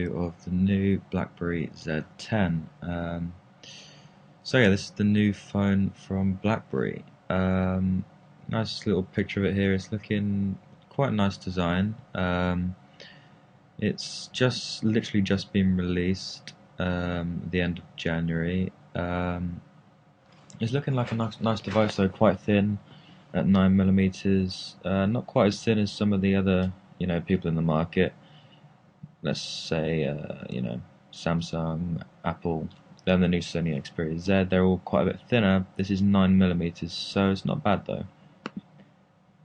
Of the new BlackBerry Z10. So yeah, this is the new phone from BlackBerry. Nice little picture of it here. It's looking quite a nice design. It's literally just been released at the end of January. It's looking like a nice device though, quite thin at 9mm. Not quite as thin as some of the other people in the market. Let's say, Samsung, Apple, then the new Sony Xperia Z, they're all quite a bit thinner. This is 9mm, so it's not bad though.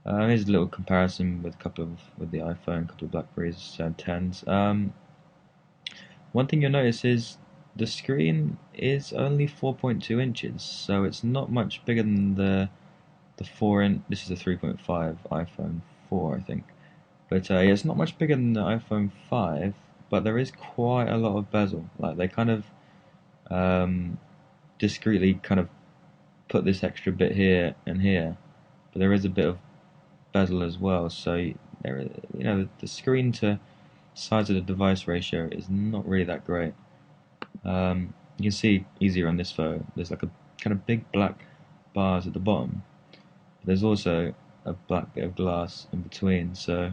Here's a little comparison with the iPhone, a couple of BlackBerries Z10s. One thing you'll notice is the screen is only 4.2 inches, so it's not much bigger than the 4-inch. This is a 3.5 iPhone 4, I think. But yeah, it's not much bigger than the iPhone 5, but there is quite a lot of bezel. Like they kind of discreetly kind of put this extra bit here and here, but there is a bit of bezel as well. So the screen to size of the device ratio is not really that great. You can see easier on this photo. There's like a kind of big black bars at the bottom. But there's also a black bit of glass in between. So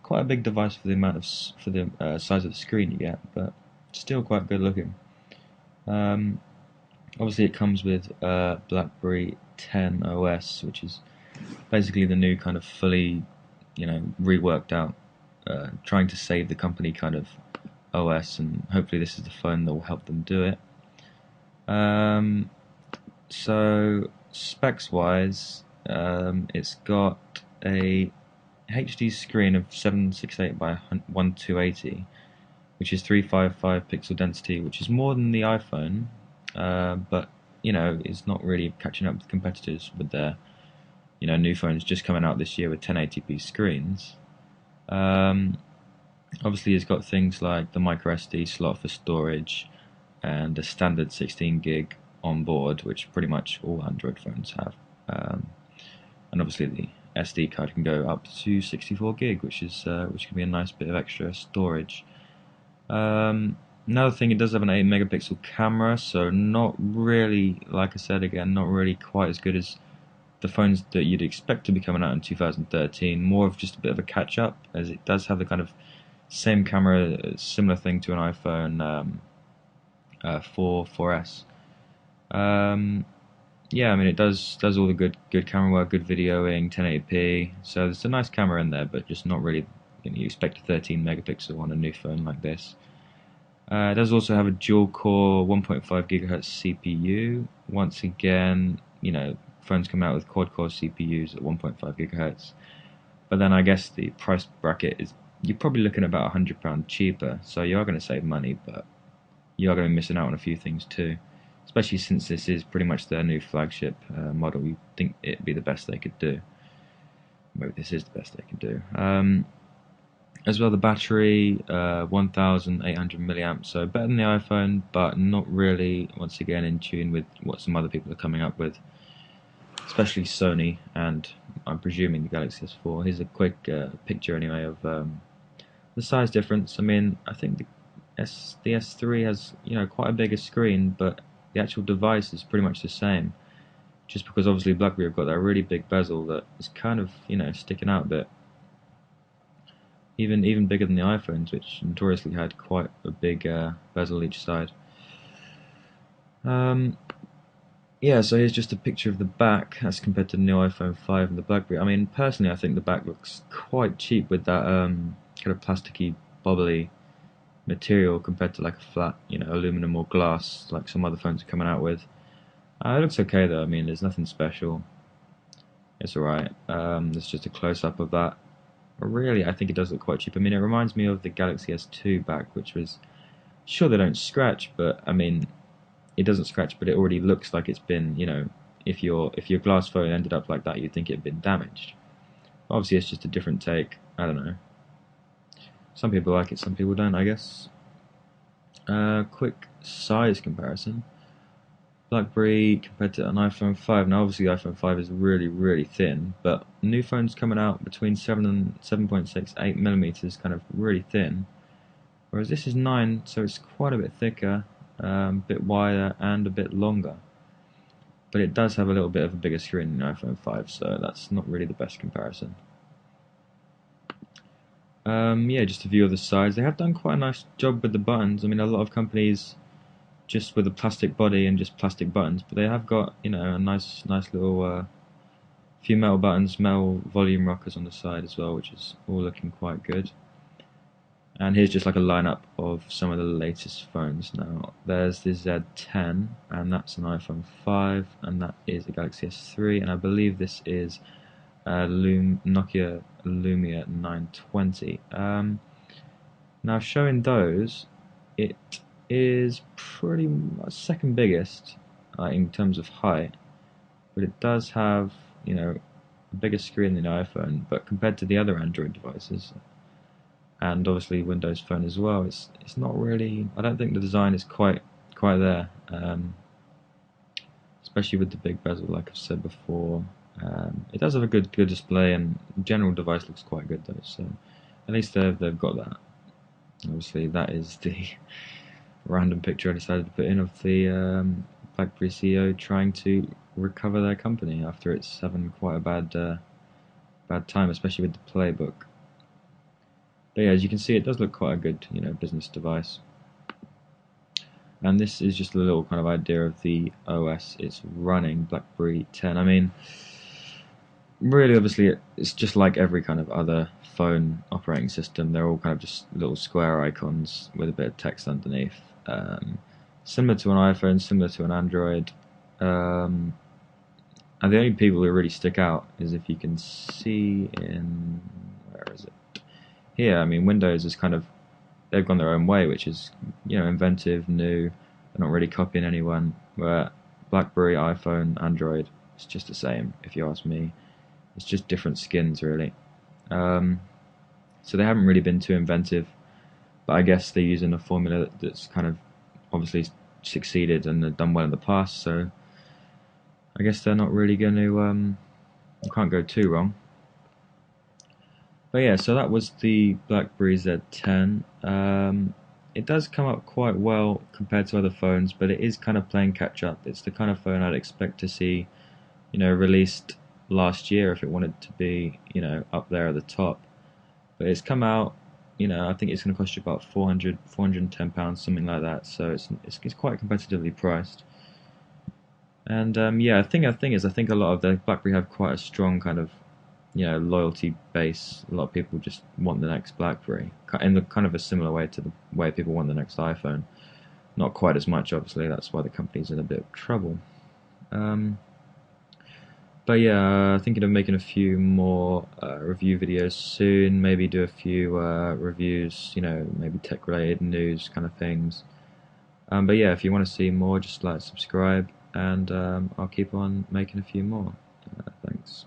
quite a big device for the size of the screen you get, but still quite good looking. Obviously, it comes with BlackBerry 10 OS, which is basically the new kind of fully, reworked out, trying to save the company kind of OS, and hopefully this is the phone that will help them do it. So specs wise, it's got a HD screen of 768 by 1280, which is 355 pixel density, which is more than the iPhone, but it's not really catching up with competitors with their new phones just coming out this year with 1080p screens. Obviously, it's got things like the micro SD slot for storage and a standard 16 gig on board, which pretty much all Android phones have. And obviously the SD card can go up to 64 gig, which can be a nice bit of extra storage. Another thing, it does have an 8 megapixel camera, so not really, like I said again, not really quite as good as the phones that you'd expect to be coming out in 2013. More of just a bit of a catch up, as it does have the kind of same camera, similar thing to an iPhone 4S. Yeah, I mean it does all the good camera work, good videoing, 1080p. So there's a nice camera in there, but just not really. You expect a 13 megapixel on a new phone like this. It does also have a dual-core 1.5 gigahertz CPU. Once again, phones come out with quad-core CPUs at 1.5 gigahertz. But then I guess the price bracket is, you're probably looking at about £100 cheaper. So you are going to save money, but you are going to be missing out on a few things too. Especially since this is pretty much their new flagship model. You think it'd be the best they could do. Maybe this is the best they can do. As well, the battery, 1,800 milliamps, so better than the iPhone, but not really, once again, in tune with what some other people are coming up with, especially Sony, and I'm presuming the Galaxy S4. Here's a quick picture, anyway, of the size difference. I mean, I think the S3 has, quite a bigger screen, but the actual device is pretty much the same, just because obviously BlackBerry have got that really big bezel that is kind of, sticking out a bit. Even bigger than the iPhones, which notoriously had quite a big bezel each side. Yeah, so here's just a picture of the back as compared to the new iPhone 5 and the BlackBerry. I mean, personally, I think the back looks quite cheap with that kind of plasticky, bubbly material compared to like a flat, aluminum or glass like some other phones are coming out with. It looks okay though. I mean, there's nothing special. It's alright. There's just a close-up of that. Really, I think it does look quite cheap. I mean, it reminds me of the Galaxy S2 back, which was, sure they don't scratch, but I mean, it doesn't scratch, but it already looks like it's been, if your glass phone ended up like that, you'd think it had been damaged. Obviously, it's just a different take. I don't know. Some people like it, some people don't, I guess. Quick size comparison. BlackBerry compared to an iPhone 5. Now, obviously, the iPhone 5 is really, really thin, but new phones coming out between 7 and 7.6, 8 millimeters, kind of really thin. whereas this is 9, so it's quite a bit thicker, a bit wider, and a bit longer. But it does have a little bit of a bigger screen than the iPhone 5, so that's not really the best comparison. Yeah, just a view of the sides. They have done quite a nice job with the buttons. I mean, a lot of companies just with a plastic body and just plastic buttons, but they have got, you know, a nice little few metal buttons, metal volume rockers on the side as well, which is all looking quite good. And here's just like a lineup of some of the latest phones now. There's the Z10, and that's an iPhone 5, and that is a Galaxy S3, and I believe this is Nokia Lumia 920. Now showing those, it is pretty much second biggest in terms of height, but it does have, you know, a bigger screen than the iPhone, but compared to the other Android devices, and obviously Windows Phone as well, it's not really. I don't think the design is quite there, especially with the big bezel, like I've said before. It does have a good display, and the general device looks quite good though. So at least they've got that. Obviously, that is the random picture I decided to put in of the BlackBerry CEO trying to recover their company after it's having quite a bad time, especially with the Playbook. But yeah, as you can see, it does look quite a good, you know, business device. And this is just a little kind of idea of the OS it's running, BlackBerry 10. I mean, really, obviously, it's just like every kind of other phone operating system. They're all kind of just little square icons with a bit of text underneath. Similar to an iPhone, similar to an Android. And the only people who really stick out is if you can see in, where is it? Here, I mean, Windows is kind of, they've gone their own way, which is, you know, inventive, new. They're not really copying anyone. Where BlackBerry, iPhone, Android, it's just the same, if you ask me. It's just different skins, really. So they haven't really been too inventive, but I guess they're using a formula that's kind of obviously succeeded and have done well in the past. So I guess they're not really going to. You can't go too wrong. But yeah, so that was the BlackBerry Z10. It does come up quite well compared to other phones, but it is kind of playing catch up. It's the kind of phone I'd expect to see, you know, released last year if it wanted to be, you know, up there at the top. But it's come out, you know, I think it's going to cost you about £410, something like that. So it's quite competitively priced. And yeah, I think a lot of the BlackBerry have quite a strong kind of, you know, loyalty base. A lot of people just want the next BlackBerry in the kind of a similar way to the way people want the next iPhone. Not quite as much, obviously. That's why the company's in a bit of trouble. But yeah, thinking of making a few more review videos soon. Maybe do a few reviews, you know, maybe tech-related news kind of things. But yeah, if you want to see more, just like subscribe, and I'll keep on making a few more. Thanks.